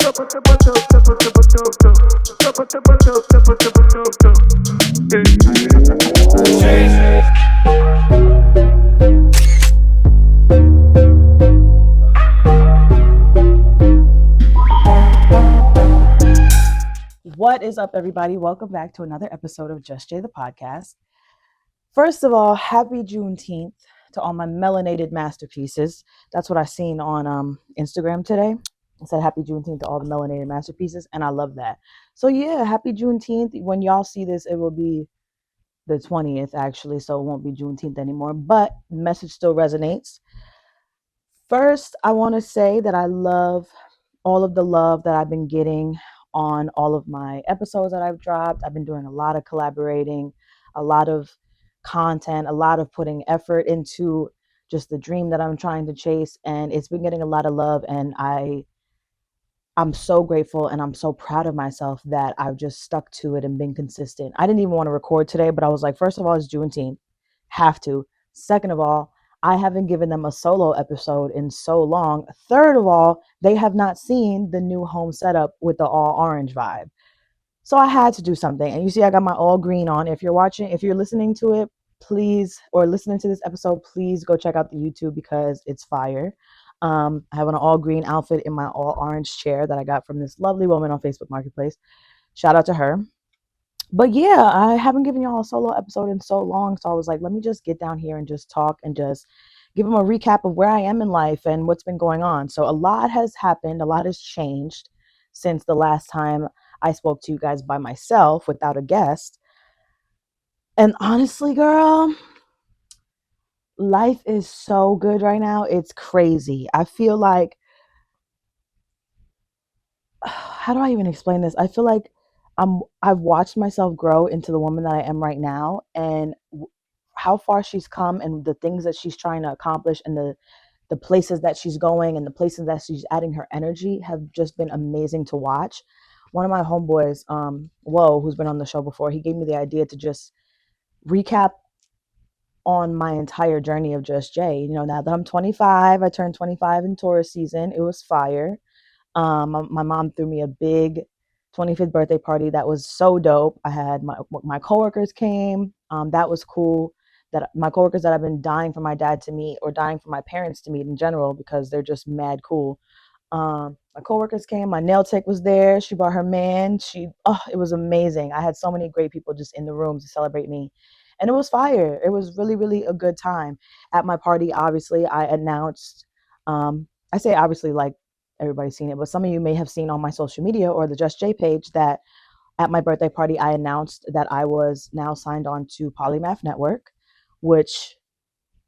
What is up, everybody? Welcome back to another episode of Just Jay, the podcast. First of all, happy Juneteenth to all my melanated masterpieces. That's what I seen on Instagram today. It said happy Juneteenth to all the melanated masterpieces, and I love that. So yeah, happy Juneteenth. When y'all see this, it will be the 20th, actually, so it won't be Juneteenth anymore, but the message still resonates. First, I want to say that I love all of the love that I've been getting on all of my episodes that I've dropped. I've been doing a lot of collaborating, a lot of content, a lot of putting effort into just the dream that I'm trying to chase, and it's been getting a lot of love, and I'm so grateful and I'm so proud of myself that I've just stuck to it and been consistent. I didn't even want to record today, but I was like, first of all, it's Juneteenth. Have to. Second of all, I haven't given them a solo episode in so long. Third of all, they have not seen the new home setup with the all orange vibe. So I had to do something. And you see, I got my all green on. If you're listening to it, please, or listening to this episode, please go check out the YouTube because it's fire. I have an all green outfit in my all orange chair that I got from this lovely woman on Facebook Marketplace. Shout out to her. But yeah, I haven't given y'all a solo episode in so long. So I was like, let me just get down here and just talk and just give them a recap of where I am in life and what's been going on. So a lot has happened. A lot has changed since the last time I spoke to you guys by myself without a guest. And honestly, girl, life is so good right now. It's crazy. I feel like, how do I even explain this? I feel like I've watched myself grow into the woman that I am right now, and how far she's come and the things that she's trying to accomplish and the places that she's going and the places that she's adding her energy have just been amazing to watch. One of my homeboys, who's been on the show before, he gave me the idea to just recap on my entire journey of Just Jay. You know, now that I'm 25, I turned 25 in Taurus season. It was fire. My mom threw me a big 25th birthday party that was so dope. I had my coworkers came. That was cool. That my coworkers that I've been dying for my dad to meet, or dying for my parents to meet in general, because they're just mad cool. My coworkers came. My nail tech was there. She brought her man. It was amazing. I had so many great people just in the room to celebrate me, and it was fire. It was really, really a good time. At my party, obviously, I announced. I say obviously like everybody's seen it, but some of you may have seen on my social media or the Just Jay page that at my birthday party, I announced that I was now signed on to Polymaf Network, which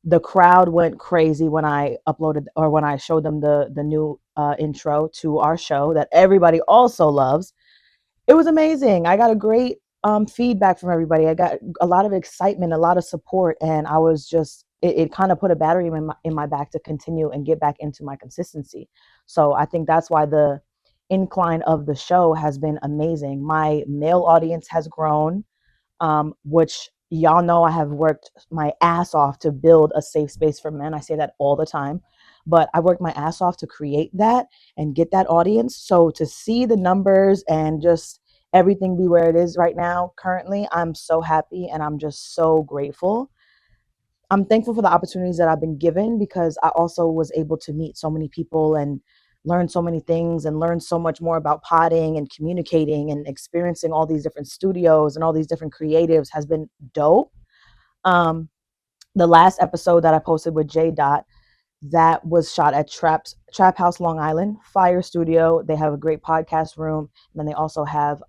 the crowd went crazy when I uploaded, or when I showed them the new intro to our show that everybody also loves. It was amazing. I got a great feedback from everybody. I got a lot of excitement, a lot of support, and I was just, it kind of put a battery in my back to continue and get back into my consistency. So I think that's why the incline of the show has been amazing. My male audience has grown, which y'all know I have worked my ass off to build a safe space for men. I say that all the time, but I worked my ass off to create that and get that audience. So to see the numbers and just everything be where it is right now, currently, I'm so happy and I'm just so grateful. I'm thankful for the opportunities that I've been given, because I also was able to meet so many people and learn so many things and learn so much more about potting and communicating and experiencing all these different studios and all these different creatives has been dope. The last episode that I posted with J Dot, that was shot at Trap House, Long Island, fire studio. They have a great podcast room, and then they also have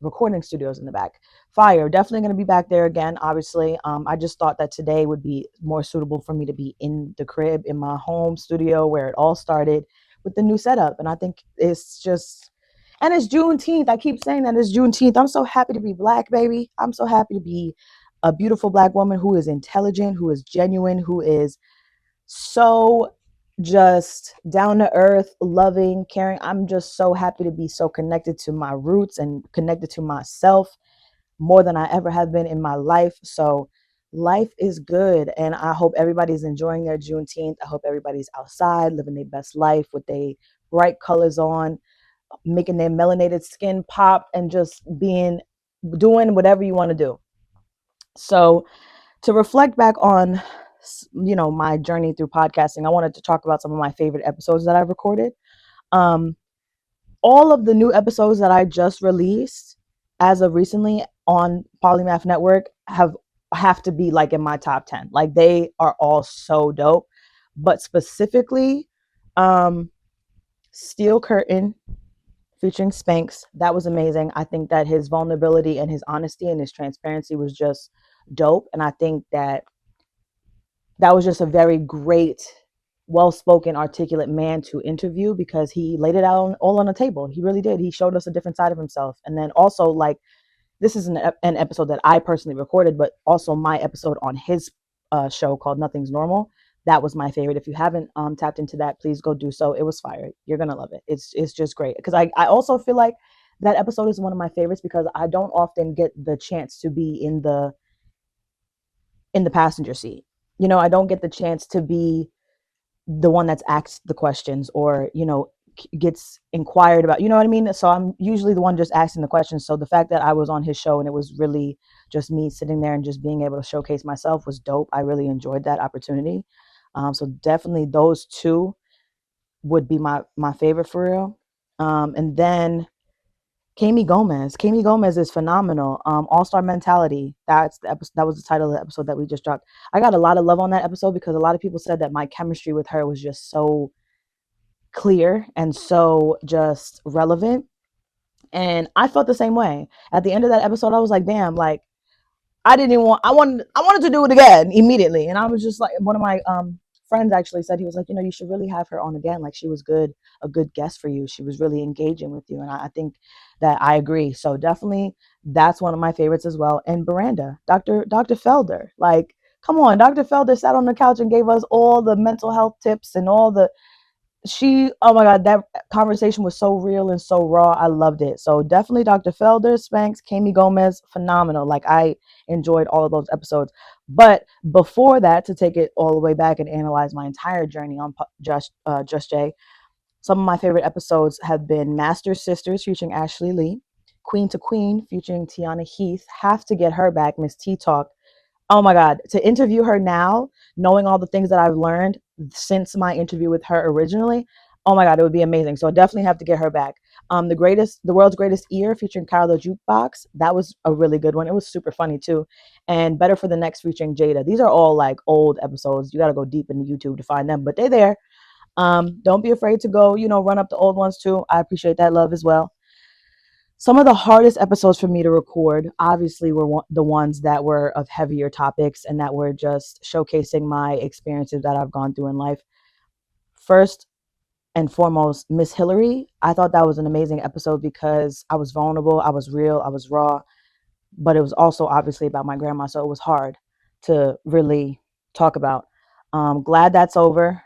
recording studios in the back. Fire, definitely going to be back there again, obviously. I just thought that today would be more suitable for me to be in the crib, in my home studio where it all started, with the new setup. And I think it's just, and it's Juneteenth. I keep saying that it's Juneteenth. I'm so happy to be Black, baby. I'm so happy to be a beautiful Black woman who is intelligent, who is genuine, who is so just down to earth, loving, caring. I'm just so happy to be so connected to my roots and connected to myself more than I ever have been in my life. So life is good, and I hope everybody's enjoying their Juneteenth. I hope everybody's outside living their best life with their bright colors on, making their melanated skin pop and just doing whatever you want to do. So to reflect back on, my journey through podcasting, I wanted to talk about some of my favorite episodes that I've recorded. Um, all of the new episodes that I just released as of recently on Polymaf Network have to be like in my top 10. Like they are all so dope. But specifically, um, Steel Curtain featuring Spanx, that was amazing. I think that his vulnerability and his honesty and his transparency was just dope. And I think that was just a very great, well-spoken, articulate man to interview because he laid it out all on the table. He really did. He showed us a different side of himself. And then also, like, this is an episode that I personally recorded, but also my episode on his show called Nothing's Normal. That was my favorite. If you haven't tapped into that, please go do so. It was fire. You're gonna love it. It's just great because I also feel like that episode is one of my favorites because I don't often get the chance to be in the passenger seat. I don't get the chance to be the one that's asked the questions or gets inquired about, you know what I mean? So I'm usually the one just asking the questions. So the fact that I was on his show and it was really just me sitting there and just being able to showcase myself was dope. I really enjoyed that opportunity. So definitely those two would be my favorite for real. And then Kami Gomez is phenomenal. All Star Mentality. That's the episode. That was the title of the episode that we just dropped. I got a lot of love on that episode because a lot of people said that my chemistry with her was just so clear and so just relevant. And I felt the same way. At the end of that episode, I was like, damn, like I didn't even want I wanted to do it again immediately. And I was just like, one of my friends actually said, he was like, you should really have her on again. Like she was a good guest for you. She was really engaging with you. And I think that I agree. So definitely that's one of my favorites as well. And Miranda, Dr. Felder. Like, come on, Dr. Felder sat on the couch and gave us all the mental health tips and all the oh my god, that conversation was so real and so raw. I loved it. So definitely Dr. Felder, Spanx, Kami Gomez, phenomenal. Like I enjoyed all of those episodes. But before that, to take it all the way back and analyze my entire journey on Just Jay, some of my favorite episodes have been Master Sisters featuring Ashley Lee, Queen to Queen featuring Tiana Heath. Have to get her back, Miss T Talk. Oh my God, to interview her now, knowing all the things that I've learned since my interview with her originally, oh my God, it would be amazing. So I definitely have to get her back. The world's greatest ear featuring Carla Jukebox. That was a really good one. It was super funny too. And Better for the Next featuring Jada. These are all like old episodes. You got to go deep into YouTube to find them, but they're there. Don't be afraid to go, run up the old ones too. I appreciate that love as well. Some of the hardest episodes for me to record, obviously, were the ones that were of heavier topics and that were just showcasing my experiences that I've gone through in life. First and foremost, Miss Hillary. I thought that was an amazing episode because I was vulnerable, I was real, I was raw, but it was also obviously about my grandma, so it was hard to really talk about. Glad that's over.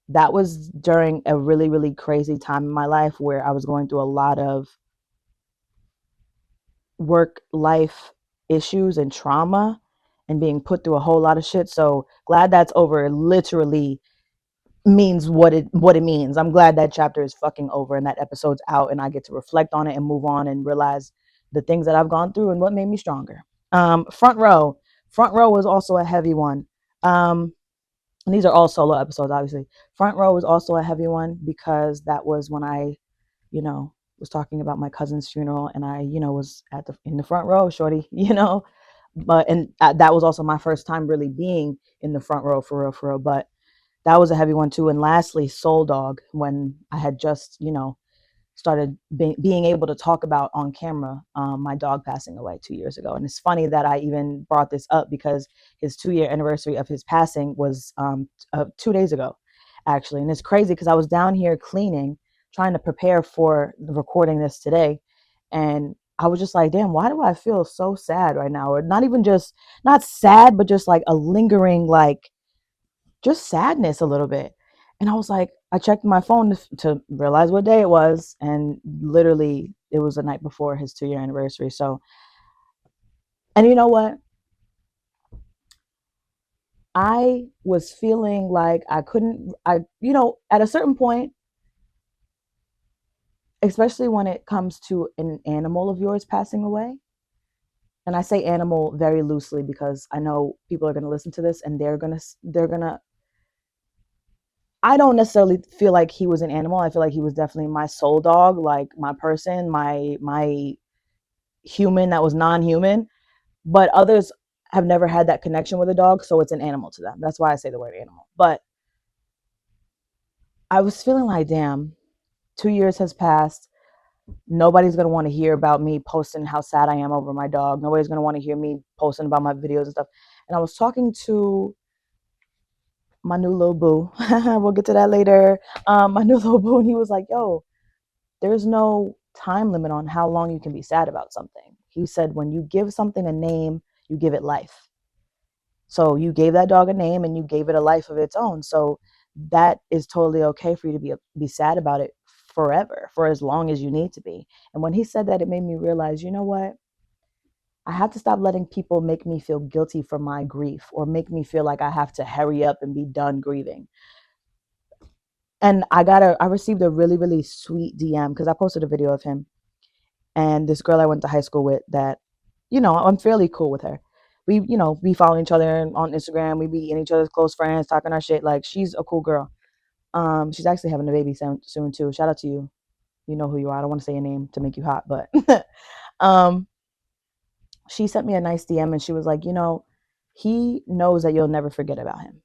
That was during a really, really crazy time in my life where I was going through a lot of work life issues and trauma and being put through a whole lot of shit. So glad that's over literally means what it means. I'm glad that chapter is fucking over and that episode's out and I get to reflect on it and move on and realize the things that I've gone through and what made me stronger. Front row. Front row was also a heavy one. And these are all solo episodes, obviously. Front row was also a heavy one because that was when I was talking about my cousin's funeral and I, was in the front row, shorty, but, and that was also my first time really being in the front row for real. But that was a heavy one too. And lastly, Soul Dog, when I had just, started being able to talk about on camera my dog passing away 2 years ago. And it's funny that I even brought this up because his 2-year anniversary of his passing was 2 days ago, actually. And it's crazy because I was down here cleaning, trying to prepare for recording this today. And I was just like, damn, why do I feel so sad right now? Or not even just, not sad, but just like a lingering, like, just sadness a little bit. And I was like, I checked my phone to realize what day it was. And literally, it was the night before his 2-year anniversary. So, and you know what? I was feeling like I couldn't, at a certain point, especially when it comes to an animal of yours passing away. And I say animal very loosely because I know people are going to listen to this and they're going to I don't necessarily feel like he was an animal. I feel like he was definitely my soul dog, like my person, my human that was non-human. But others have never had that connection with a dog, so it's an animal to them. That's why I say the word animal. But I was feeling like, damn, 2 years has passed. Nobody's gonna want to hear about me posting how sad I am over my dog. Nobody's gonna want to hear me posting about my videos and stuff. And I was talking to my new little boo. We'll get to that later. My new little boo, and he was like, "Yo, there's no time limit on how long you can be sad about something." He said, "When you give something a name, you give it life." So you gave that dog a name and you gave it a life of its own. So that is totally okay for you to be sad about it forever, for as long as you need to be. And when he said that, it made me realize, you know what? I have to stop letting people make me feel guilty for my grief or make me feel like I have to hurry up and be done grieving. And I received a really, really sweet DM because I posted a video of him and this girl I went to high school with that, I'm fairly cool with her. We follow each other on Instagram. We be in each other's close friends, talking our shit. Like, she's a cool girl. She's actually having a baby soon too. Shout out to you. You know who you are. I don't want to say your name to make you hot, but um, she sent me a nice DM and she was like, he knows that you'll never forget about him.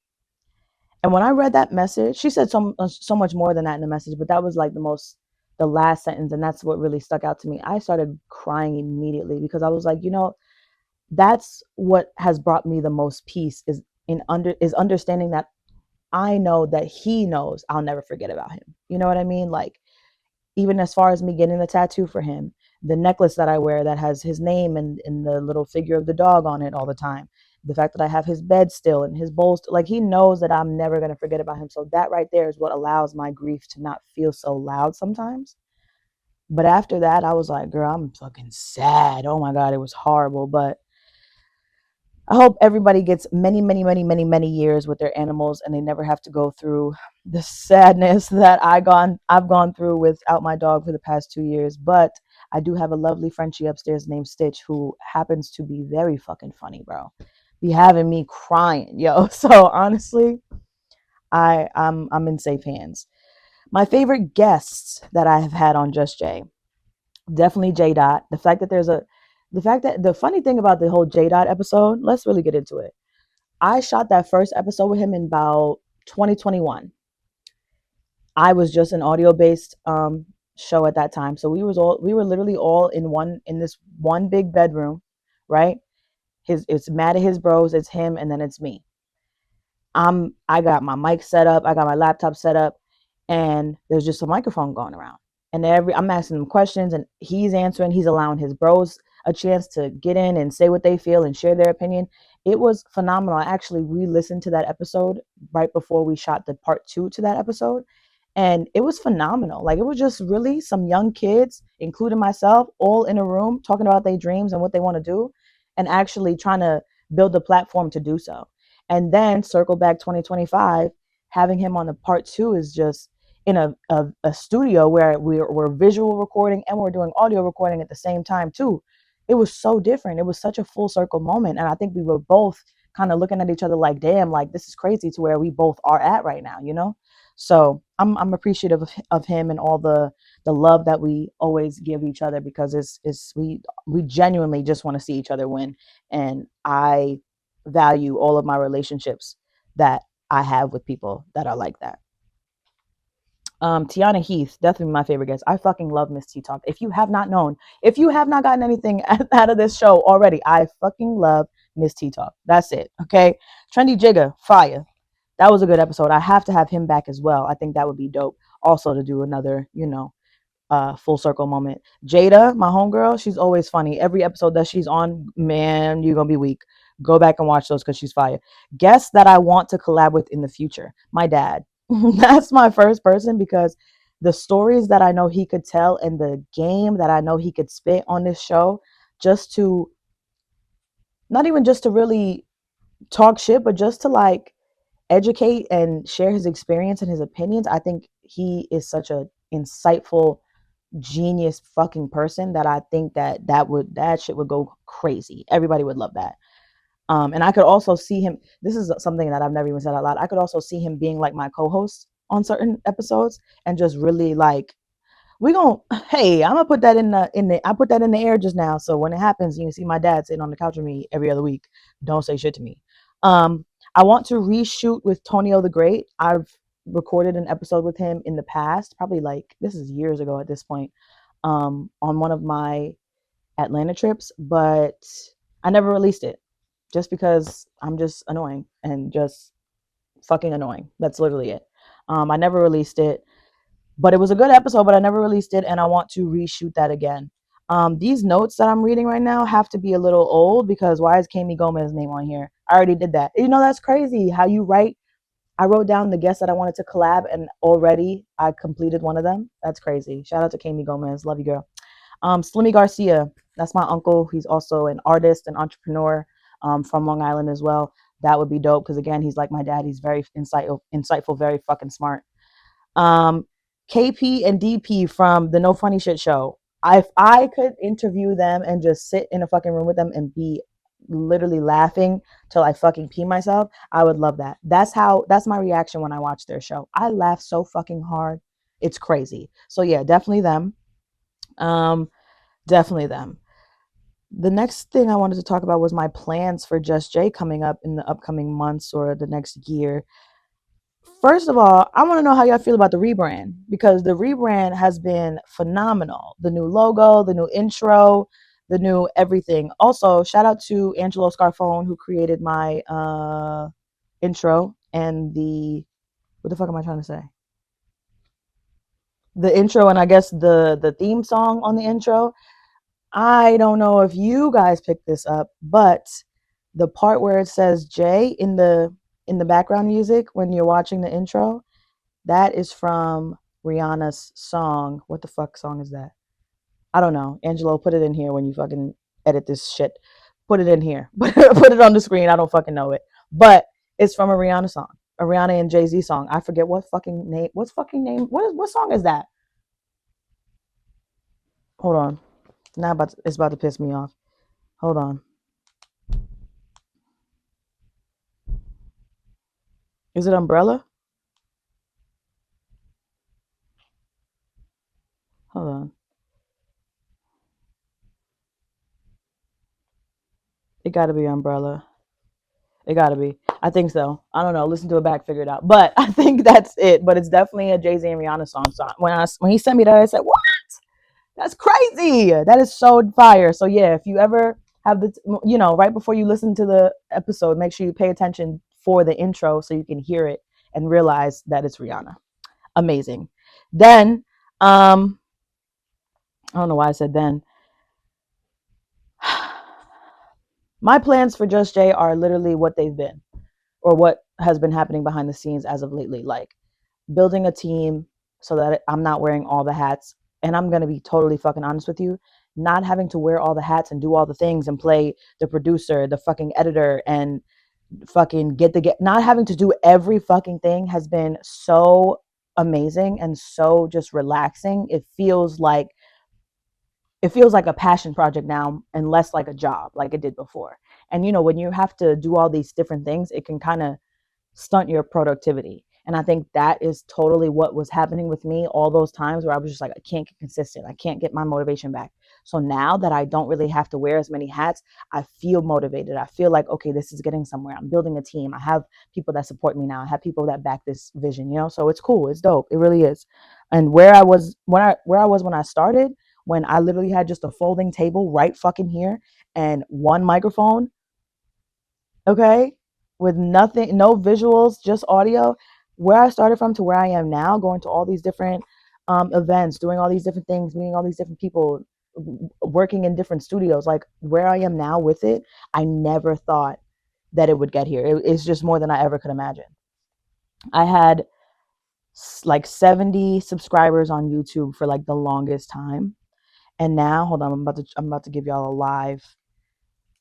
And when I read that message, she said so much more than that in the message, but that was like the last sentence, and that's what really stuck out to me. I started crying immediately because I was like, that's what has brought me the most peace is understanding that I know that he knows I'll never forget about him. You know what I mean? Like, even as far as me getting the tattoo for him, the necklace that I wear that has his name and the little figure of the dog on it all the time, the fact that I have his bed still and his bowls, like, he knows that I'm never going to forget about him. So that right there is what allows my grief to not feel so loud sometimes. But after that, I was like, girl, I'm fucking sad. Oh my God, it was horrible. But I hope everybody gets many, many, many, many, many years with their animals and they never have to go through the sadness that I've gone through without my dog for the past 2 years. But I do have a lovely Frenchie upstairs named Stitch who happens to be very fucking funny, bro. Be having me crying, yo. So honestly, I'm in safe hands. My favorite guests that I have had on Just Jay, definitely J Dot. The funny thing about the whole J Dot episode, let's really get into it. I shot that first episode with him in about 2021. I was just an audio based show at that time, so we were literally all in this one big bedroom, right? It's Matt and his bros, it's him, and then it's me. I got my mic set up, I got my laptop set up, and there's just a microphone going around. And I'm asking him questions and he's answering, he's allowing his bros a chance to get in and say what they feel and share their opinion. It was phenomenal. I actually re-listened to that episode right before we shot the part 2 to that episode. And it was phenomenal. Like, it was just really some young kids, including myself, all in a room talking about their dreams and what they want to do and actually trying to build a platform to do so. And then circle back 2025, having him on the part 2 is just in a studio where we're visual recording and we're doing audio recording at the same time too. It was so different. It was such a full circle moment. And I think we were both kind of looking at each other like, damn, like, this is crazy to where we both are at right now. So I'm appreciative of him and all the love that we always give each other because we genuinely just want to see each other win. And I value all of my relationships that I have with people that are like that. Tiana Heath, definitely my favorite guest. I fucking love Miss T Talk. If you have not gotten anything out of this show already, I fucking love Miss T Talk. That's it. Okay. Trendy Jigga, fire. That was a good episode. I have to have him back as well. I think that would be dope. Also to do another, full circle moment. Jada, my homegirl, she's always funny. Every episode that she's on, man, you're gonna be weak. Go back and watch those because she's fire. Guests that I want to collab with in the future. My dad. That's my first person because the stories that I know he could tell and the game that I know he could spit on this show, just to not even just to really talk shit, but just to like educate and share his experience and his opinions. I think he is such a insightful genius fucking person that I think that shit would go crazy. Everybody would love that. And I could also see him. This is something that I've never even said out loud. I could also see him being like my co-host on certain episodes and just really like, we gonna, hey, I'm gonna put that I put that in the air just now. So when it happens, you can see my dad sitting on the couch with me every other week. Don't say shit to me. Um, I want to reshoot with Tonio the Great. I've recorded an episode with him in the past, probably like this is years ago at this point, on one of my Atlanta trips, but I never released it just because I'm just annoying and just fucking annoying. That's literally it. I never released it, but it was a good episode, but I never released it, and I want to reshoot that again. These notes that I'm reading right now have to be a little old because why is Kami Gomez's name on here? I already did that. You know, that's crazy how you write. I wrote down the guests that I wanted to collab, and already I completed one of them. That's crazy. Shout out to Kami Gomez. Love you, girl. Slimmy Garcia, that's my uncle. He's also an artist, an entrepreneur, from Long Island as well. That would be dope because again, he's like my dad. He's very insightful, very fucking smart. Um, KP and DP from the No Funny Shit show. If I could interview them and just sit in a fucking room with them and be literally laughing till I fucking pee myself, I would love that. That's my reaction when I watch their show. I laugh so fucking hard. It's crazy. So yeah, definitely them. Um, definitely them. The next thing I wanted to talk about was my plans for Just Jay coming up in the upcoming months or the next year. First of all, I want to know how y'all feel about the rebrand because the rebrand has been phenomenal. The new logo, the new intro, the new everything. Also, shout out to Angelo Scarfone who created my intro and the what the fuck am I trying to say? The intro and I guess the theme song on the intro. I don't know if you guys picked this up, but the part where it says Jay in the background music when you're watching the intro, that is from Rihanna's song. What the fuck song is that? I don't know. Angelo, put it in here when you fucking edit this shit. Put it in here. Put it on the screen. I don't fucking know it. But it's from a Rihanna song. A Rihanna and Jay-Z song. I forget what fucking name. What's fucking name? What song is that? Hold on. It's about to piss me off. Hold on. Is it Umbrella? Hold on. It gotta be Umbrella. It gotta be. I think so. I don't know. Listen to it back, figure it out. But I think that's it. But it's definitely a Jay Z and Rihanna song. So when he sent me that, I said, "What? That's crazy. That is so fire." So yeah, if you ever have right before you listen to the episode, make sure you pay attention for the intro so you can hear it and realize that it's Rihanna. Amazing. Then, I don't know why I said then. My plans for Just Jay are literally what they've been or what has been happening behind the scenes as of lately. Like building a team so that I'm not wearing all the hats. And I'm going to be totally fucking honest with you. Not having to wear all the hats and do all the things and play the producer, the fucking editor, and fucking not having to do every fucking thing has been so amazing and so just relaxing. It feels like a passion project now and less like a job like it did before. And when you have to do all these different things, it can kind of stunt your productivity. And I think that is totally what was happening with me all those times where I was just like, I can't get consistent. I can't get my motivation back. So now that I don't really have to wear as many hats, I feel motivated. I feel like, okay, this is getting somewhere. I'm building a team. I have people that support me now. I have people that back this vision, so it's cool. It's dope. It really is. And where I was when I started, when I literally had just a folding table right fucking here and one microphone, okay, with nothing, no visuals, just audio. Where I started from to where I am now, going to all these different events, doing all these different things, meeting all these different people, working in different studios, like where I am now with it, I never thought that it would get here. It's just more than I ever could imagine. I had like 70 subscribers on YouTube for like the longest time. And now, hold on, I'm about to give y'all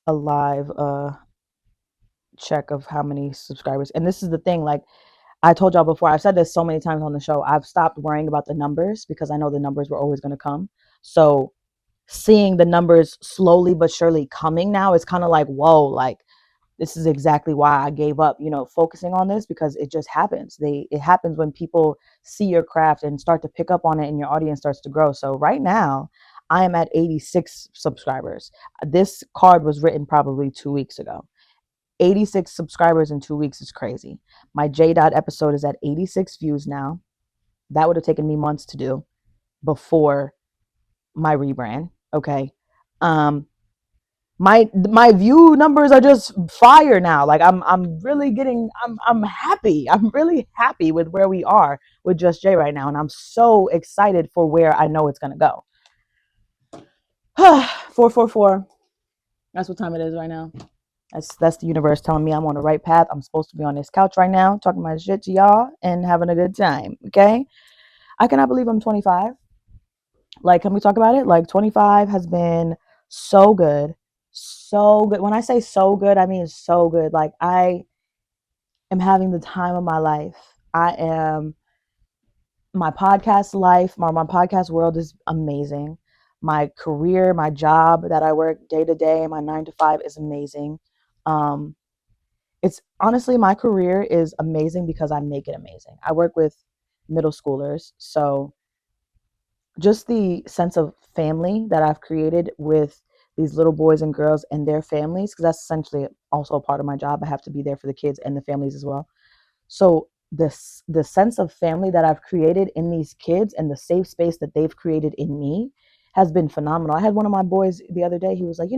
a live check of how many subscribers. And this is the thing, like I told y'all before, I've said this so many times on the show, I've stopped worrying about the numbers because I know the numbers were always going to come. So seeing the numbers slowly but surely coming now, it's kind of like, whoa, like this is exactly why I gave up, focusing on this, because it just happens. It happens when people see your craft and start to pick up on it and your audience starts to grow. So right now I am at 86 subscribers. This card was written probably 2 weeks ago. 86 subscribers in 2 weeks is crazy. My J Dot episode is at 86 views now. That would have taken me months to do before my rebrand. Okay. My view numbers are just fire now. Like I'm really getting I'm happy. I'm really happy with where we are with Just Jay right now, and I'm so excited for where I know it's gonna go. 444. That's what time it is right now. That's the universe telling me I'm on the right path. I'm supposed to be on this couch right now talking my shit to y'all and having a good time. Okay. I cannot believe I'm 25. Like, can we talk about it? Like, 25 has been so good. So good. When I say so good, I mean so good. Like, I am having the time of my life. My podcast life, my podcast world is amazing. My career, my job that I work day to day, my 9 to 5 is amazing. Um, it's honestly, my career is amazing because I make it amazing. I work with middle schoolers. So, just the sense of family that I've created with these little boys and girls and their families, because that's essentially also a part of my job. I have to be there for the kids and the families as well. So the sense of family that I've created in these kids and the safe space that they've created in me has been phenomenal. I had one of my boys the other day. He was like, he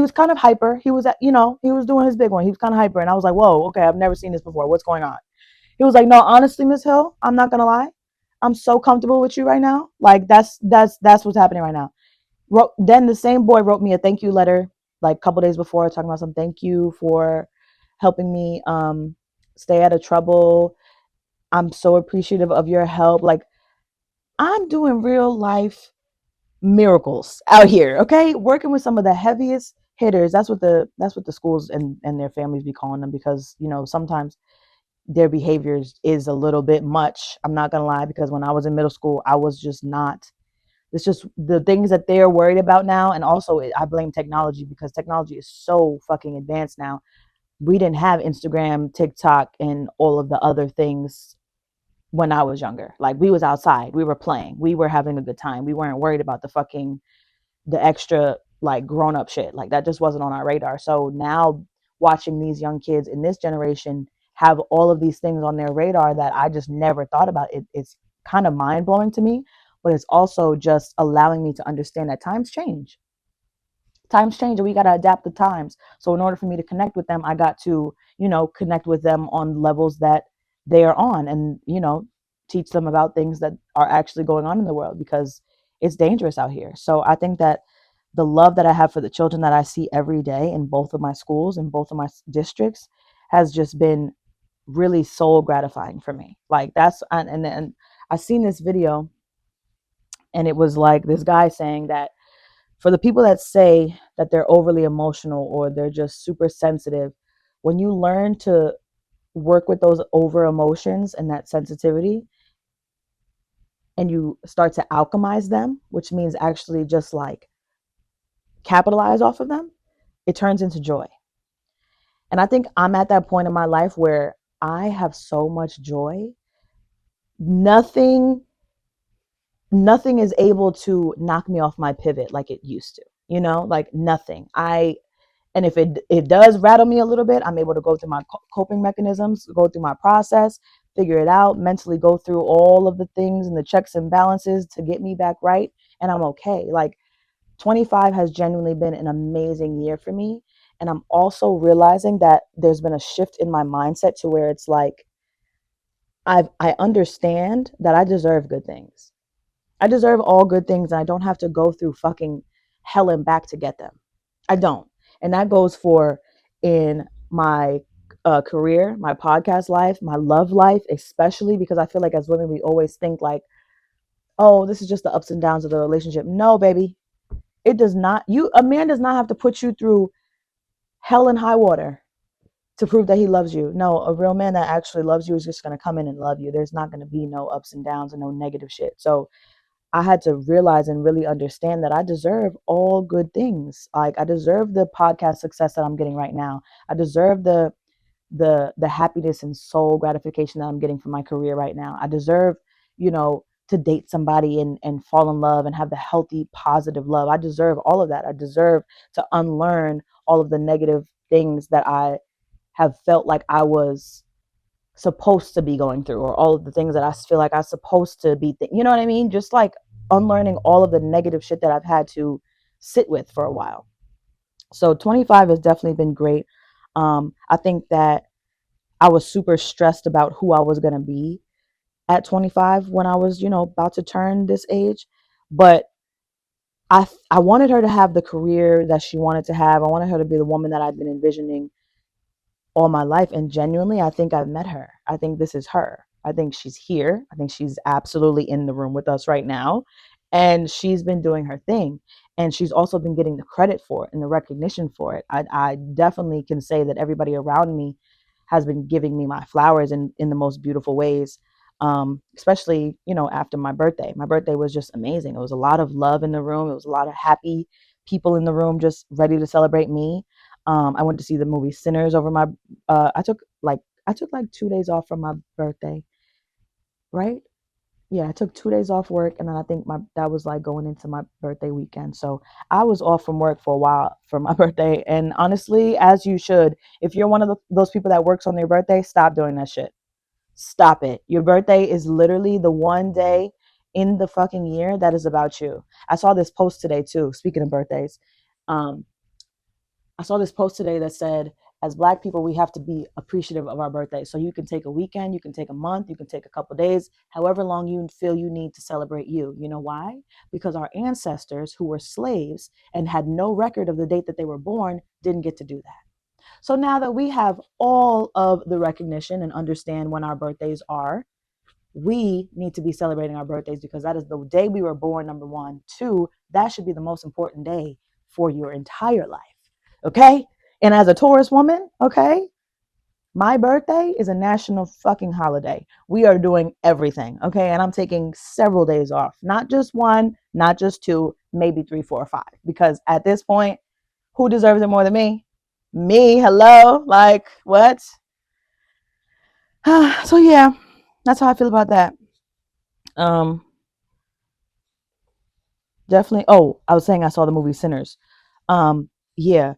was kind of hyper. He was he was doing his big one. He was kind of hyper, and I was like, whoa, okay, I've never seen this before. What's going on? He was like, no, honestly, Miss Hill, I'm not gonna lie. I'm so comfortable with you right now. Like that's what's happening right now. Then the same boy wrote me a thank you letter like a couple days before, talking about some thank you for helping me stay out of trouble. I'm so appreciative of your help. Like, I'm doing real life miracles out here, okay? Working with some of the heaviest hitters. That's what the schools and their families be calling them, because sometimes their behaviors is a little bit much. I'm not gonna lie, because when I was in middle school, I was just not. It's just the things that they're worried about now, and also I blame technology, because technology is so fucking advanced now. We didn't have Instagram, TikTok, and all of the other things when I was younger. Like, we was outside, we were playing, we were having a good time. We weren't worried about the extra like grown up shit. Like, that just wasn't on our radar. So now watching these young kids in this generation have all of these things on their radar that I just never thought about, it's kind of mind blowing to me. But it's also just allowing me to understand that times change and we got to adapt the times. So in order for me to connect with them, I got to connect with them on levels that they are on, and teach them about things that are actually going on in the world, because it's dangerous out here. So I think that the love that I have for the children that I see every day in both of my schools, in both of my districts, has just been really soul gratifying for me. Like, that's and I seen this video, and it was like this guy saying that for the people that say that they're overly emotional or they're just super sensitive, when you learn to work with those over emotions and that sensitivity, and you start to alchemize them, which means actually just like capitalize off of them, it turns into joy. And I think I'm at that point in my life where I have so much joy. Nothing nothing is able to knock me off my pivot like it used to. Like, nothing. And if it does rattle me a little bit, I'm able to go through my coping mechanisms, go through my process, figure it out, mentally go through all of the things and the checks and balances to get me back right, and I'm okay. Like, 25 has genuinely been an amazing year for me, and I'm also realizing that there's been a shift in my mindset to where it's like I understand that I deserve good things. I deserve all good things, and I don't have to go through fucking hell and back to get them. I don't. And that goes for in my career, my podcast life, my love life, especially because I feel like as women, we always think like, oh, this is just the ups and downs of the relationship. No, baby. It does not. A man does not have to put you through hell and high water to prove that he loves you. No, a real man that actually loves you is just going to come in and love you. There's not going to be no ups and downs and no negative shit. So I had to realize and really understand that I deserve all good things. Like, I deserve the podcast success that I'm getting right now. I deserve the happiness and soul gratification that I'm getting from my career right now. I deserve, to date somebody and fall in love and have the healthy, positive love. I deserve all of that. I deserve to unlearn all of the negative things that I have felt like I was supposed to be going through, or all of the things that I feel like I'm supposed to be, you know what I mean? Just like unlearning all of the negative shit that I've had to sit with for a while. So 25 has definitely been great. I think that I was super stressed about who I was going to be at 25 when I was, about to turn this age. But I wanted her to have the career that she wanted to have. I wanted her to be the woman that I'd been envisioning all my life. And genuinely, I think I've met her. I think this is her. I think she's here. I think she's absolutely in the room with us right now. And she's been doing her thing. And she's also been getting the credit for it and the recognition for it. I definitely can say that everybody around me has been giving me my flowers in the most beautiful ways. Especially, after my birthday. My birthday was just amazing. It was a lot of love in the room. It was a lot of happy people in the room just ready to celebrate me. I went to see the movie Sinners over my. I took like 2 days off from my birthday, right? Yeah, I took 2 days off work, and then I think my that was like going into my birthday weekend. So I was off from work for a while for my birthday, and honestly, as you should, if you're one of those people that works on their birthday, stop doing that shit. Stop it. Your birthday is literally the one day in the fucking year that is about you. I saw this post today too. Speaking of birthdays, um, I saw this post today that said, as Black people, we have to be appreciative of our birthday. So you can take a weekend, you can take a month, you can take a couple days, however long you feel you need to celebrate you. You know why? Because our ancestors who were slaves and had no record of the date that they were born didn't get to do that. So now that we have all of the recognition and understand when our birthdays are, we need to be celebrating our birthdays because that is the day we were born, number one. Two, that should be the most important day for your entire life. Okay? And as a Taurus woman, okay, my birthday is a national fucking holiday. We are doing everything, okay? And I'm taking several days off, not just one, not just two, maybe three, four, five. Because at this point, who deserves it more than me? Me, hello? Like, what? So, yeah, that's how I feel about that. Um, Definitely. Oh, I was saying I saw the movie Sinners. Yeah.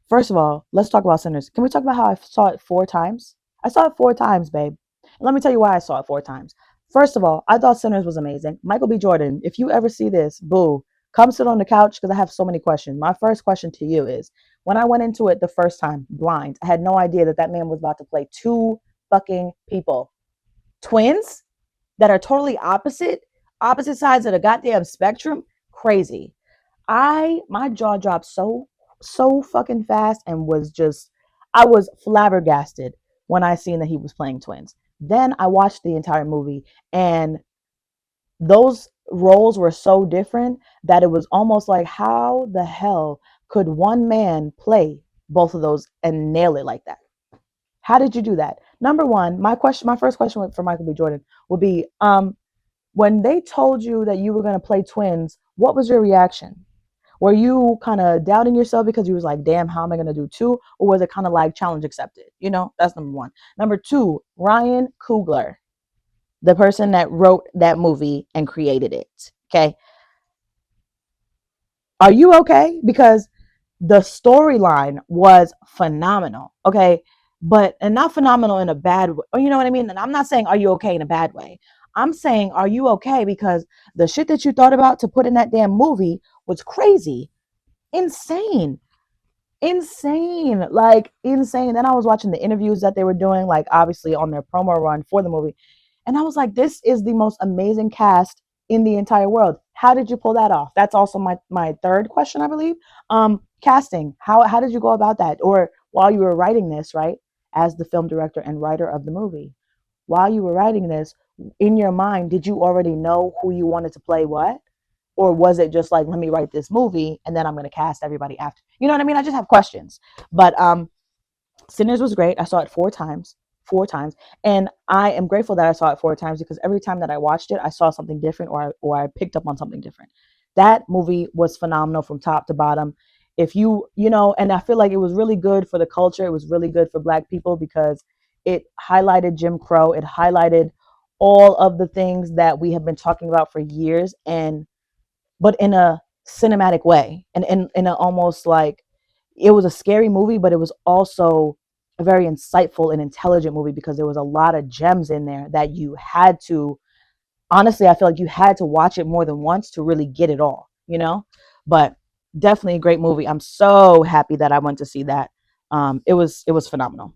First of all, let's talk about Sinners. Can we talk about how I saw it 4 times? I saw it 4 times, babe. Let me tell you why I saw it 4 times. First of all, I thought Sinners was amazing. Michael B. Jordan, if you ever see this, boo, come sit on the couch because I have so many questions. My first question to you is, when I went into it the first time, blind, I had no idea that that man was about to play two fucking people, twins that are totally opposite sides of the goddamn spectrum. Crazy. My jaw dropped so fucking fast and was just I was flabbergasted when I seen that he was playing twins. Then I watched the entire movie, and those roles were so different that it was almost like, how the hell could one man play both of those and nail it like that? How did you do that? Number one, my first question for Michael B. Jordan would be, when they told you that you were going to play twins, what was your reaction? Were you kind of doubting yourself because you was like, damn, how am I going to do two? Or was it kind of like challenge accepted? That's number one. Number two, Ryan Coogler, the person that wrote that movie and created it. Okay. Are you okay? Because the storyline was phenomenal. Okay. And not phenomenal in a bad way. You know what I mean? And I'm not saying, are you okay in a bad way? I'm saying, are you okay? Because the shit that you thought about to put in that damn movie was crazy, insane, like insane. Then I was watching the interviews that they were doing, like obviously on their promo run for the movie. And I was like, this is the most amazing cast in the entire world. How did you pull that off? That's also my third question, I believe. Casting. How did you go about that? Or while you were writing this, right? As the film director and writer of the movie, while you were writing this, in your mind, did you already know who you wanted to play what? Or was it just like, let me write this movie and then I'm going to cast everybody after? You know what I mean? I just have questions. But Sinners was great. I saw it four times, and I am grateful that I saw it four times because every time that I watched it, I saw something different, or I picked up on something different. That movie was phenomenal from top to bottom. If you know, and I feel like it was really good for the culture. It was really good for Black people because it highlighted Jim Crow. It highlighted all of the things that we have been talking about for years, and but in a cinematic way, and in a almost like, it was a scary movie, but it was also a very insightful and intelligent movie because there was a lot of gems in there that you had to, honestly, I feel like you had to watch it more than once to really get it all, you know? But definitely a great movie. I'm so happy that I went to see that. It was phenomenal.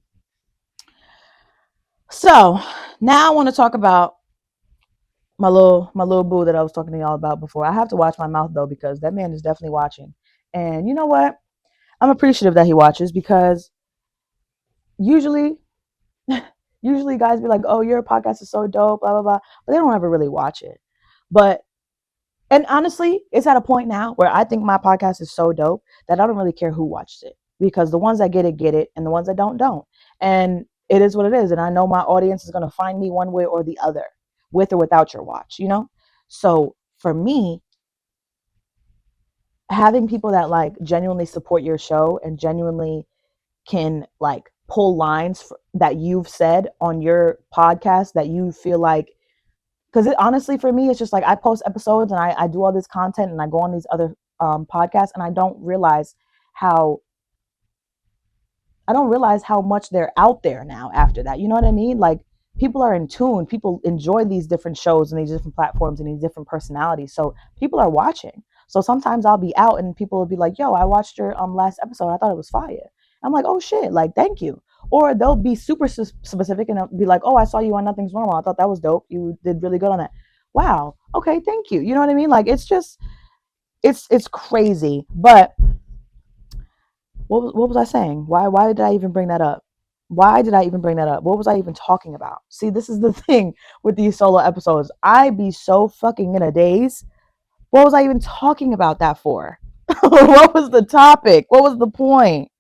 So now I want to talk about my little boo that I was talking to y'all about before. I have to watch my mouth though because that man is definitely watching. And you know what? I'm appreciative that he watches because usually usually guys be like, "Oh, your podcast is so dope," blah blah blah, but they don't ever really watch it. But and honestly, it's at a point now where I think my podcast is so dope that I don't really care who watches it because the ones that get it, and the ones that don't. And it is what it is. And I know my audience is going to find me one way or the other, with or without your watch, you know? So for me, having people that like genuinely support your show and genuinely can like pull lines that you've said on your podcast that you feel like, because it honestly for me it's just like I post episodes and I do all this content and I go on these other podcasts and how I don't realize how much they're out there now after that. You know what I mean? Like people are in tune. People enjoy these different shows and these different platforms and these different personalities. So people are watching. So sometimes I'll be out and people will be like, "Yo, I watched your last episode. I thought it was fire." I'm like, "Oh shit! Like, thank you." Or they'll be super specific and they'll be like, "Oh, I saw you on Nothing's Normal. I thought that was dope. You did really good on that." Wow. Okay, thank you. You know what I mean? Like it's just it's crazy. But what was I saying? Why did I even bring that up? Why did I even bring that up? What was I even talking about? See, this is the thing with these solo episodes. I be so fucking in a daze. What was I even talking about that for? What was the topic? What was the point?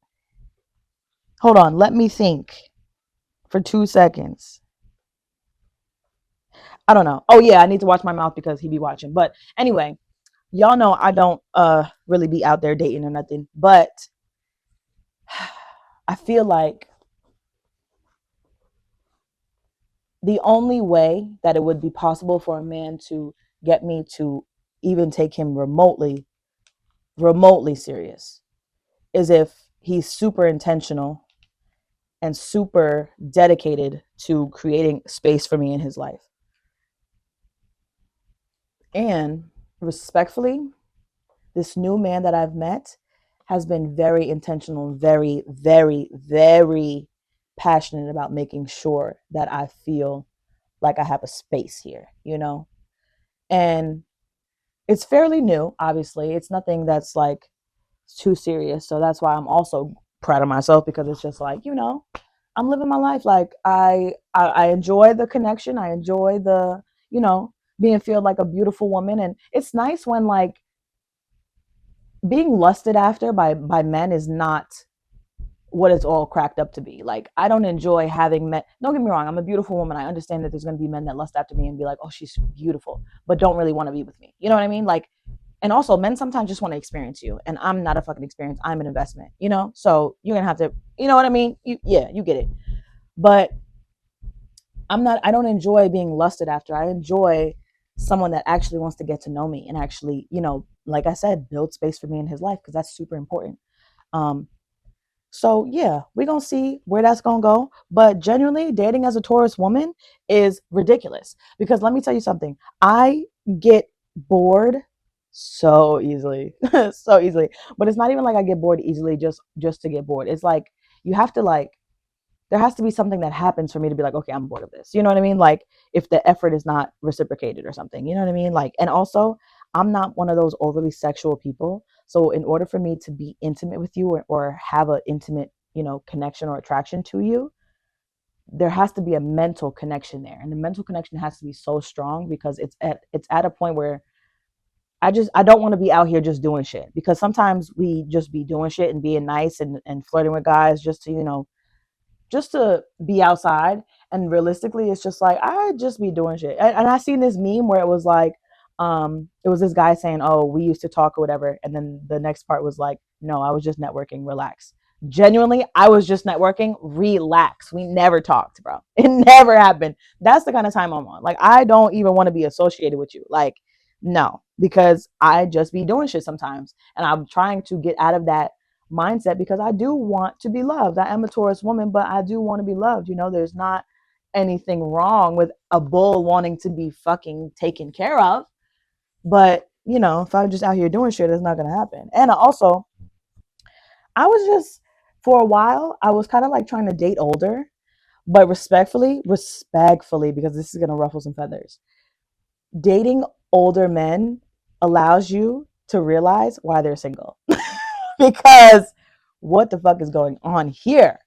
Hold on, let me think for 2 seconds. I don't know. Oh yeah, I need to watch my mouth because he be watching. But anyway, y'all know I don't really be out there dating or nothing. But I feel like the only way that it would be possible for a man to get me to even take him remotely serious is if he's super intentional and super dedicated to creating space for me in his life. And respectfully, this new man that I've met has been very intentional, very, very, very passionate about making sure that I feel like I have a space here, you know? And it's fairly new, obviously. It's nothing that's like too serious. So that's why I'm also proud of myself because it's just like, I'm living my life. Like I enjoy the connection. I enjoy the, being feel like a beautiful woman. And it's nice when like being lusted after by men is not what it's all cracked up to be. Like I don't enjoy having men. Don't get me wrong, I'm a beautiful woman. I understand that there's going to be men that lust after me and be like, "Oh, she's beautiful," but don't really want to be with me. You know what I mean? Like, and also men sometimes just want to experience you, and I'm not a fucking experience. I'm an investment. So you're gonna have to. You know what I mean? Yeah, you get it. But I'm not. I don't enjoy being lusted after. I enjoy someone that actually wants to get to know me and actually, like I said, build space for me in his life because that's super important. Um, so yeah, we're gonna see where that's gonna go. But genuinely, dating as a Taurus woman is ridiculous. Because let me tell you something. I get bored so easily. So easily. But it's not even like I get bored easily just to get bored. It's like you have to like there has to be something that happens for me to be like, okay, I'm bored of this. You know what I mean? Like if the effort is not reciprocated or something, you know what I mean? Like, and also I'm not one of those overly sexual people. So in order for me to be intimate with you or have an intimate, connection or attraction to you, there has to be a mental connection there. And the mental connection has to be so strong because it's at a point where I don't want to be out here just doing shit because sometimes we just be doing shit and being nice and flirting with guys just to, just to be outside. And realistically, it's just like I just be doing shit. And I seen this meme where it was like, it was this guy saying, "Oh, we used to talk or whatever," and then the next part was like, "No, I was just networking. Relax." Genuinely, I was just networking. Relax. We never talked, bro. It never happened. That's the kind of time I'm on. Like, I don't even want to be associated with you. Like, no, because I just be doing shit sometimes, and I'm trying to get out of that mindset because I do want to be loved. I am a Taurus woman, but I do want to be loved. There's not anything wrong with a bull wanting to be fucking taken care of. But, if I'm just out here doing shit, it's not going to happen. And I was just, for a while, I was kind of like trying to date older, but respectfully, because this is going to ruffle some feathers. Dating older men allows you to realize why they're single. Because what the fuck is going on here?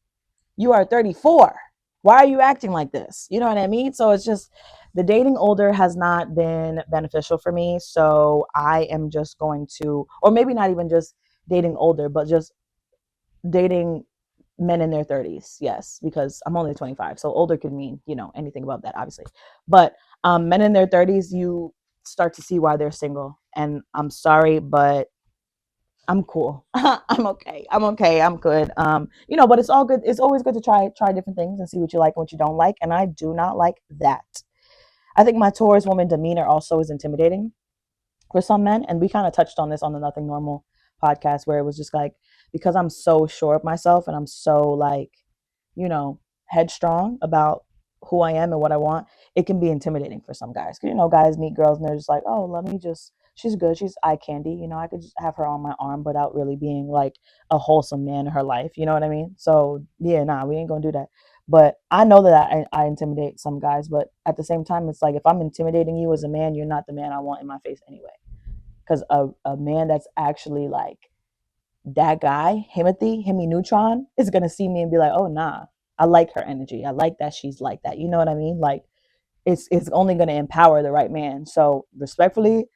You are 34. Why are you acting like this? You know what I mean? So it's just the dating older has not been beneficial for me. So I am just going to, or maybe not even just dating older, but just dating men in their 30s. Yes, because I'm only 25. So older could mean, anything above that, obviously. But men in their 30s, you start to see why they're single. And I'm sorry, but I'm cool. I'm okay. I'm okay. I'm good. But it's all good. It's always good to try different things and see what you like and what you don't like. And I do not like that. I think my Taurus woman demeanor also is intimidating for some men. And we kind of touched on this on the Nothing Normal podcast, where it was just like, because I'm so sure of myself and I'm so like, you know, headstrong about who I am and what I want, it can be intimidating for some guys. Because, guys meet girls and they're just like, oh, she's good. She's eye candy. I could just have her on my arm without really being like a wholesome man in her life. You know what I mean? So, yeah, nah, we ain't going to do that. But I know that I intimidate some guys. But at the same time, it's like, if I'm intimidating you as a man, you're not the man I want in my face anyway. Because a man that's actually like that guy, Hemi Neutron, is gonna see me and be like, oh nah, I like her energy. I like that she's like that. You know what I mean? Like it's only gonna empower the right man. So respectfully,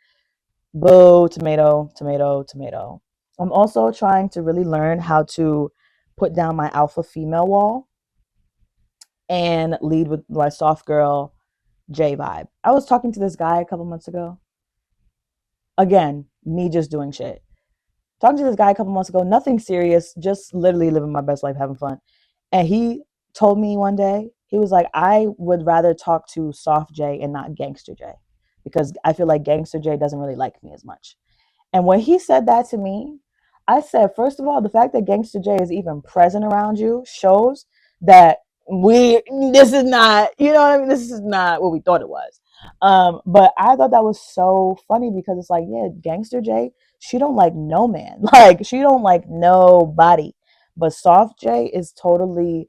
boo, tomato, tomato, tomato. I'm also trying to really learn how to put down my alpha female wall and lead with my soft girl J vibe. I was talking to this guy a couple months ago. Again, me just doing shit. Talking to this guy a couple months ago, nothing serious, just literally living my best life, having fun. And he told me one day, he was like, I would rather talk to Soft J and not Gangster J, because I feel like Gangster J doesn't really like me as much. And when he said that to me, I said, first of all, the fact that Gangsta Jay is even present around you shows that this is not, you know what I mean? This is not what we thought it was. But I thought that was so funny because it's like, yeah, Gangster Jay, she don't like no man. Like, she don't like nobody. But Soft J is totally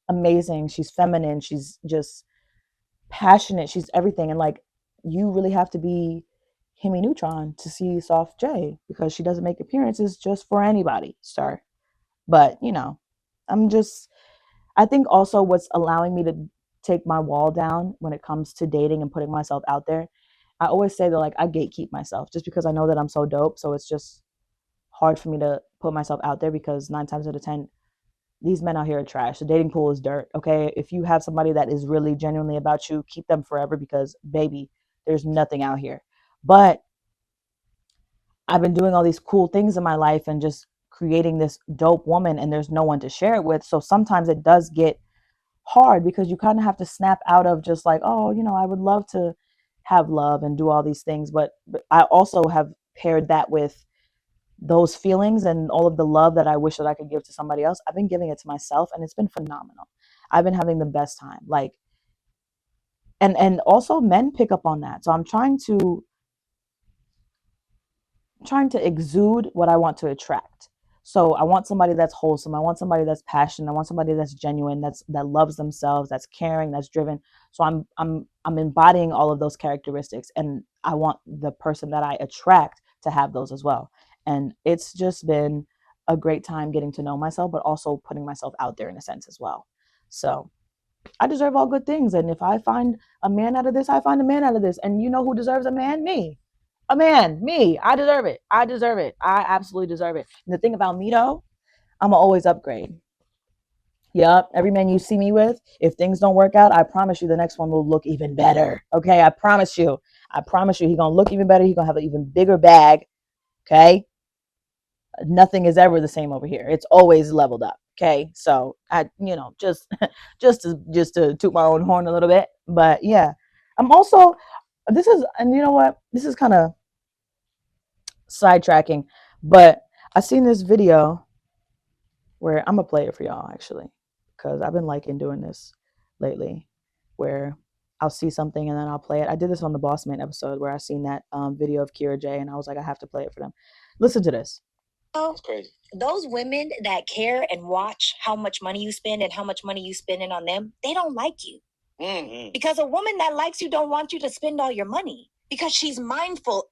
amazing. She's feminine. She's just passionate. She's everything. And like, you really have to be Hemi Neutron to see Soft J, because she doesn't make appearances just for anybody, sir. But, I'm just, I think also what's allowing me to take my wall down when it comes to dating and putting myself out there, I always say that like I gatekeep myself just because I know that I'm so dope. So it's just hard for me to put myself out there, because 9 times out of 10, these men out here are trash. The dating pool is dirt. Okay. If you have somebody that is really genuinely about you, keep them forever, because baby, there's nothing out here. But I've been doing all these cool things in my life and just creating this dope woman, and there's no one to share it with. So sometimes it does get hard, because you kind of have to snap out of just like, oh, I would love to have love and do all these things. But I also have paired that with those feelings and all of the love that I wish that I could give to somebody else. I've been giving it to myself, and it's been phenomenal. I've been having the best time. Like, and also men pick up on that. So I'm trying to exude what I want to attract. So I want somebody that's wholesome. I want somebody that's passionate. I want somebody that's genuine, that loves themselves, that's caring, that's driven. So I'm embodying all of those characteristics, and I want the person that I attract to have those as well. And it's just been a great time getting to know myself, but also putting myself out there in a sense as well. So I deserve all good things. And if I find a man out of this, I find a man out of this. And you know who deserves a man? Me. A man, me. I deserve it. I deserve it. I absolutely deserve it. And the thing about me though, I'm gonna always upgrade. Yep. Every man you see me with, if things don't work out, I promise you the next one will look even better. Okay. I promise you. I promise you, he's gonna look even better. He's gonna have an even bigger bag. Okay. Nothing is ever the same over here. It's always leveled up. Okay. So I, just just to toot my own horn a little bit. But yeah. I'm also this is and you know what? This is kind of sidetracking, but I seen this video where I'm gonna play it for y'all actually, because I've been liking doing this lately, where I'll see something and then I'll play it. I did this on the Boss Man episode where I seen that video of Kira J, and I was like, I have to play it for them. Listen to this. Oh, it's crazy. Those women that care and watch how much money you spend and how much money you spending on them, they don't like you. Mm-hmm. Because a woman that likes you don't want you to spend all your money because she's mindful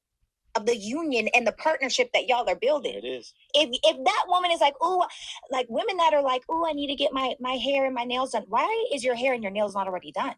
of the union and the partnership that y'all are building. It is. If that woman is like, oh, like women that are like, oh, I need to get my hair and my nails done. Why is your hair and your nails not already done?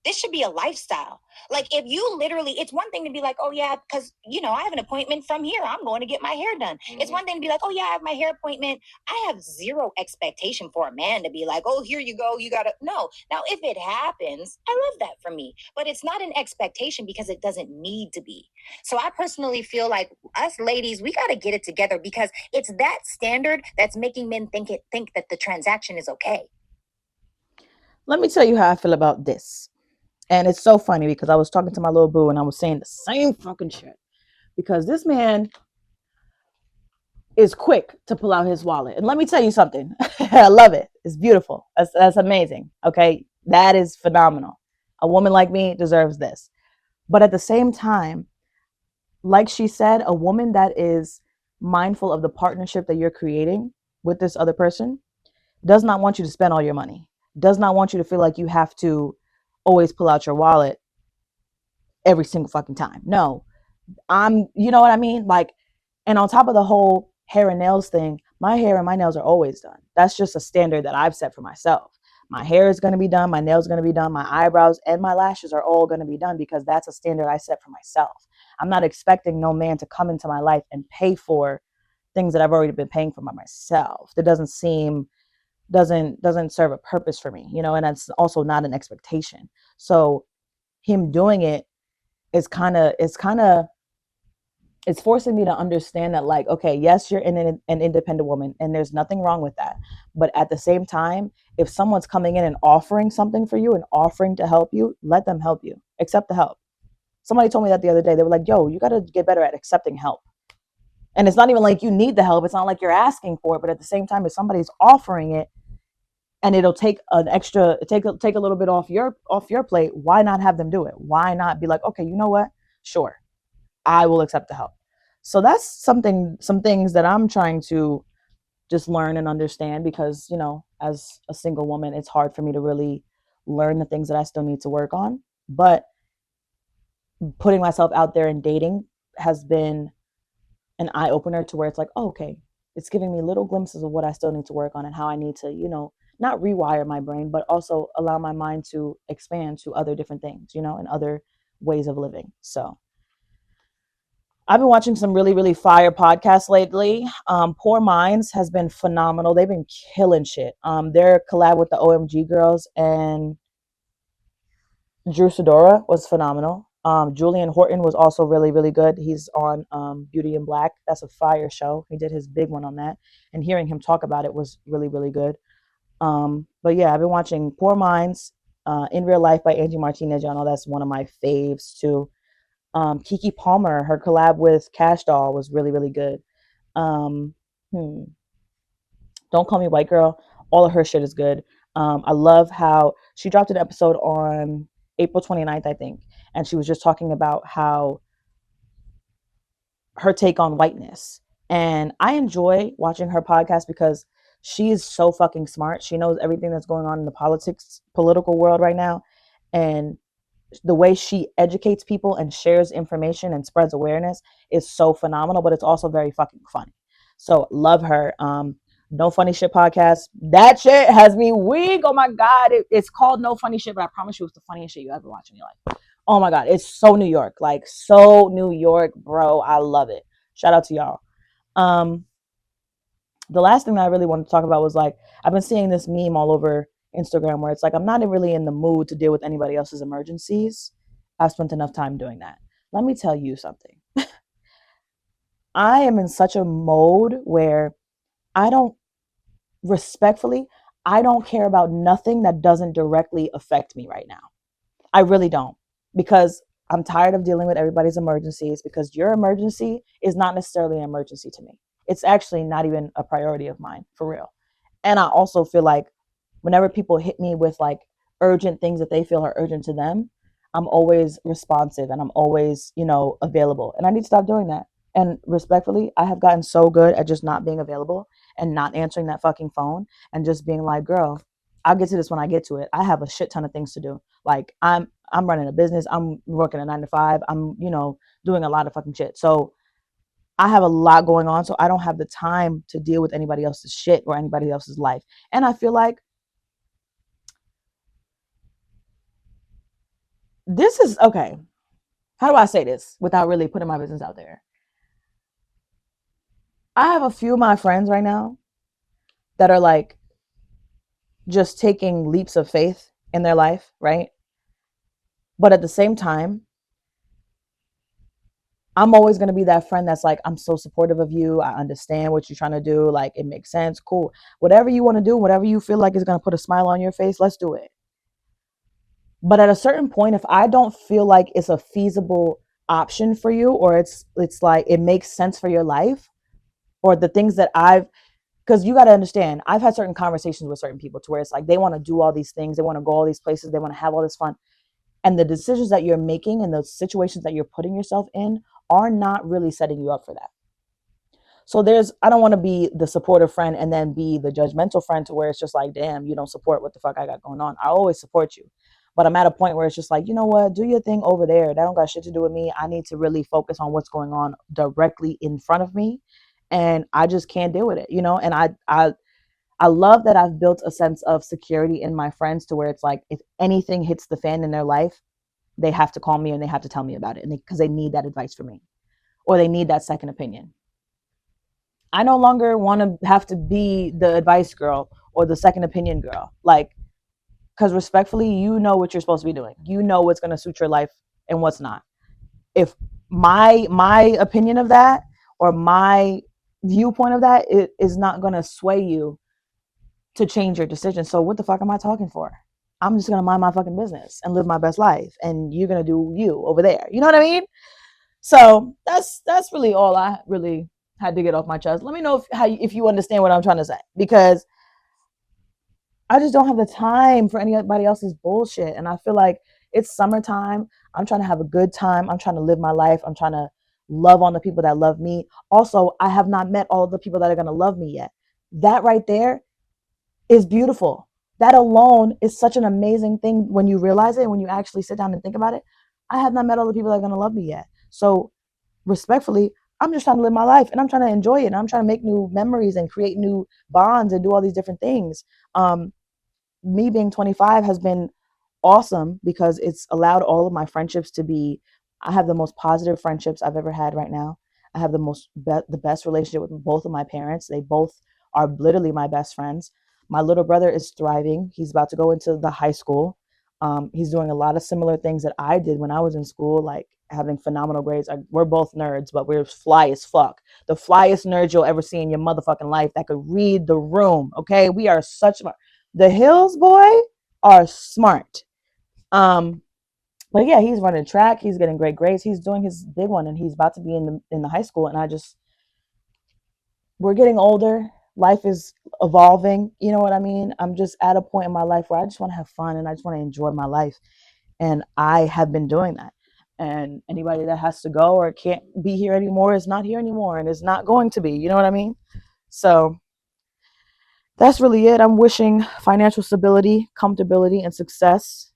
This should be a lifestyle. Like if you literally, it's one thing to be like, oh yeah, because I have an appointment from here. I'm going to get my hair done. Mm-hmm. It's one thing to be like, oh yeah, I have my hair appointment. I have zero expectation for a man to be like, oh, here you go. You gotta no. Now, if it happens, I love that for me. But it's not an expectation because it doesn't need to be. So I personally feel like us ladies, we gotta get it together because it's that standard that's making men think that the transaction is okay. Let me tell you how I feel about this. And it's so funny because I was talking to my little boo and I was saying the same fucking shit. Because this man is quick to pull out his wallet. And let me tell you something. I love it. It's beautiful. That's amazing. Okay. That is phenomenal. A woman like me deserves this. But at the same time, like she said, a woman that is mindful of the partnership that you're creating with this other person does not want you to spend all your money, does not want you to feel like you have to always pull out your wallet every single fucking time. No, you know what I mean? Like, and on top of the whole hair and nails thing, my hair and my nails are always done. That's just a standard that I've set for myself. My hair is going to be done. My nails are going to be done. My eyebrows and my lashes are all going to be done because that's a standard I set for myself. I'm not expecting no man to come into my life and pay for things that I've already been paying for by myself. That doesn't serve a purpose for me, and that's also not an expectation. So him doing it is it's forcing me to understand that, like, okay, yes, you're an independent woman and there's nothing wrong with that. But at the same time, if someone's coming in and offering something for you and offering to help you, let them help you. Accept the help. Somebody told me that the other day. They were like, yo, you got to get better at accepting help. And it's not even like you need the help. It's not like you're asking for it. But at the same time, if somebody's offering it and it'll take take a little bit off your plate, why not have them do it? Why not be like, okay, you know what? Sure, I will accept the help. So that's some things that I'm trying to just learn and understand because, as a single woman, it's hard for me to really learn the things that I still need to work on. But putting myself out there and dating has been an eye opener to where it's like, oh, okay, it's giving me little glimpses of what I still need to work on and how I need to, not rewire my brain, but also allow my mind to expand to other different things, and other ways of living. So I've been watching some really, really fire podcasts lately. Poor Minds has been phenomenal. They've been killing shit. Their collab with the OMG girls and Drew Sidora was phenomenal. Julian Horton was also really, really good. He's on Beauty in Black. That's a fire show. He did his big one on that. And hearing him talk about it was really, really good. But yeah, I've been watching Poor Minds, In Real Life by Angie Martinez. Y'all know that's one of my faves too. Kiki Palmer, her collab with Cash Doll was really, really good. Um, hmm. Don't Call Me White Girl. All of her shit is good. I love how she dropped an episode on April 29th, I think. And she was just talking about how her take on whiteness. And I enjoy watching her podcast because she is so fucking smart. She knows everything that's going on in the political world right now. And the way she educates people and shares information and spreads awareness is so phenomenal, but it's also very fucking funny. So love her. No Funny Shit podcast. That shit has me weak. Oh my God. It's called No Funny Shit, but I promise you it's the funniest shit you ever watch in your life. Oh my God. It's so New York. Like so New York, bro. I love it. Shout out to y'all. Um, The last thing that I really wanted to talk about was like, I've been seeing this meme all over Instagram where it's like, I'm not really in the mood to deal with anybody else's emergencies. I've spent enough time doing that. Let me tell you something. I am in such a mode where I don't, respectfully, I don't care about nothing that doesn't directly affect me right now. I really don't, because I'm tired of dealing with everybody's emergencies, because your emergency is not necessarily an emergency to me. It's actually not even a priority of mine, for real. And I also feel like whenever people hit me with like urgent things that they feel are urgent to them, I'm always responsive and I'm always, available. And I need to stop doing that. And respectfully, I have gotten so good at just not being available and not answering that fucking phone and just being like, girl, I'll get to this when I get to it. I have a shit ton of things to do. Like I'm running a business, I'm working a 9 to 5, I'm, doing a lot of fucking shit. So I have a lot going on. So I don't have the time to deal with anybody else's shit or anybody else's life. And I feel like this is okay. How do I say this without really putting my business out there? I have a few of my friends right now that are like just taking leaps of faith in their life, right? But at the same time, I'm always going to be that friend that's like, I'm so supportive of you. I understand what you're trying to do. Like, it makes sense. Cool. Whatever you want to do, whatever you feel like is going to put a smile on your face, let's do it. But at a certain point, if I don't feel like it's a feasible option for you, or it's like it makes sense for your life, or the things that I've, because you got to understand, I've had certain conversations with certain people to where it's like they want to do all these things, they want to go all these places, they want to have all this fun, and the decisions that you're making and the situations that you're putting yourself in are not really setting you up for that. So I don't want to be the supportive friend and then be the judgmental friend to where it's just like, damn, you don't support what the fuck I got going on. I always support you. But I'm at a point where it's just like, you know what, do your thing over there. That don't got shit to do with me. I need to really focus on what's going on directly in front of me. And I just can't deal with it. And I love that I've built a sense of security in my friends to where it's like, if anything hits the fan in their life, they have to call me and they have to tell me about it. And because they need that advice from me, or they need that second opinion. I no longer want to have to be the advice girl or the second opinion girl. Like, because respectfully, you know what you're supposed to be doing. You know what's going to suit your life and what's not. If my opinion of that or my viewpoint of that is not going to sway you to change your decision, so what the fuck am I talking for? I'm just going to mind my fucking business and live my best life, and you're going to do you over there. You know what I mean? So that's really all I really had to get off my chest. Let me know if you understand what I'm trying to say, because I just don't have the time for anybody else's bullshit. And I feel like it's summertime. I'm trying to have a good time. I'm trying to live my life. I'm trying to love on the people that love me. Also, I have not met all the people that are going to love me yet. That right there is beautiful. That alone is such an amazing thing when you realize it, when you actually sit down and think about it. I have not met all the people that are going to love me yet. So respectfully, I'm just trying to live my life and I'm trying to enjoy it. And I'm trying to make new memories and create new bonds and do all these different things. Me being 25 has been awesome because it's allowed all of my friendships to be, I have the most positive friendships I've ever had right now. I have the best relationship with both of my parents. They both are literally my best friends. My little brother is thriving. He's about to go into the high school. He's doing a lot of similar things that I did when I was in school, like having phenomenal grades. We're both nerds, but we're fly as fuck. The flyest nerds you'll ever see in your motherfucking life that could read the room. Okay, we are such the Hills boy are smart. Um, but yeah, he's running track. He's getting great grades. He's doing his big one, and he's about to be in the high school. And we're getting older. Life is evolving. You know what I mean? I'm just at a point in my life where I just want to have fun and I just want to enjoy my life. And I have been doing that. And anybody that has to go or can't be here anymore is not here anymore and is not going to be. You know what I mean? So that's really it. I'm wishing financial stability, comfortability, and success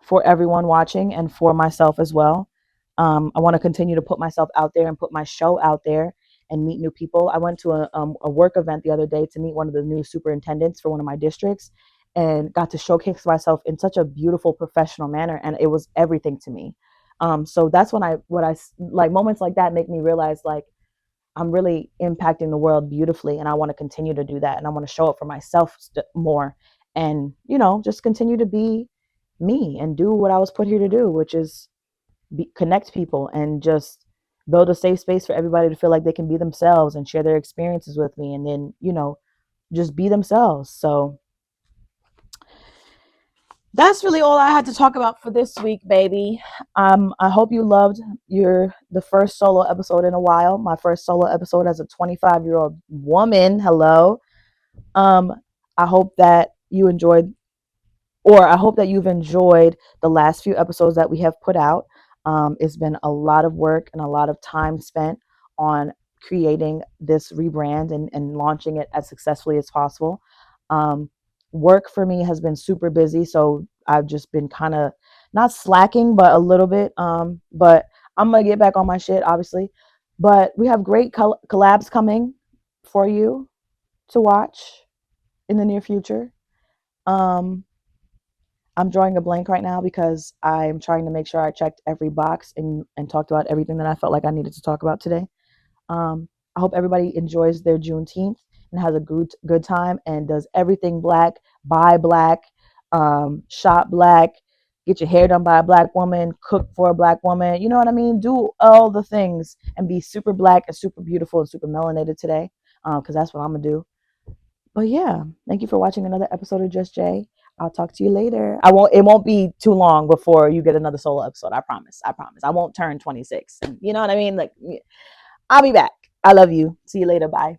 for everyone watching and for myself as well. I want to continue to put myself out there and put my show out there and meet new people. I went to a work event the other day to meet one of the new superintendents for one of my districts and got to showcase myself in such a beautiful professional manner. And it was everything to me. So that's when what I like moments like that make me realize like, I'm really impacting the world beautifully, and I want to continue to do that, and I want to show up for myself more, and just continue to be me and do what I was put here to do, which is connect people and just build a safe space for everybody to feel like they can be themselves and share their experiences with me, and then just be themselves. So that's really all I had to talk about for this week, baby. I hope you loved the first solo episode in a while. My first solo episode as a 25-year-old woman. Hello. Um, I hope that you enjoyed, or I hope that you've enjoyed the last few episodes that we have put out. It's been a lot of work and a lot of time spent on creating this rebrand and launching it as successfully as possible. Work for me has been super busy, so I've just been kind of not slacking, but a little bit. But I'm gonna get back on my shit, obviously. But we have great collabs coming for you to watch in the near future. Um, I'm drawing a blank right now because I'm trying to make sure I checked every box and talked about everything that I felt like I needed to talk about today. I hope everybody enjoys their Juneteenth and has a good time and does everything black, buy black, shop black, get your hair done by a black woman, cook for a black woman. You know what I mean? Do all the things and be super black and super beautiful and super melanated today, because that's what I'm going to do. But yeah, thank you for watching another episode of Just Jay. I'll talk to you later. It won't be too long before you get another solo episode. I promise. I won't turn 26. You know what I mean? Like, I'll be back. I love you. See you later. Bye.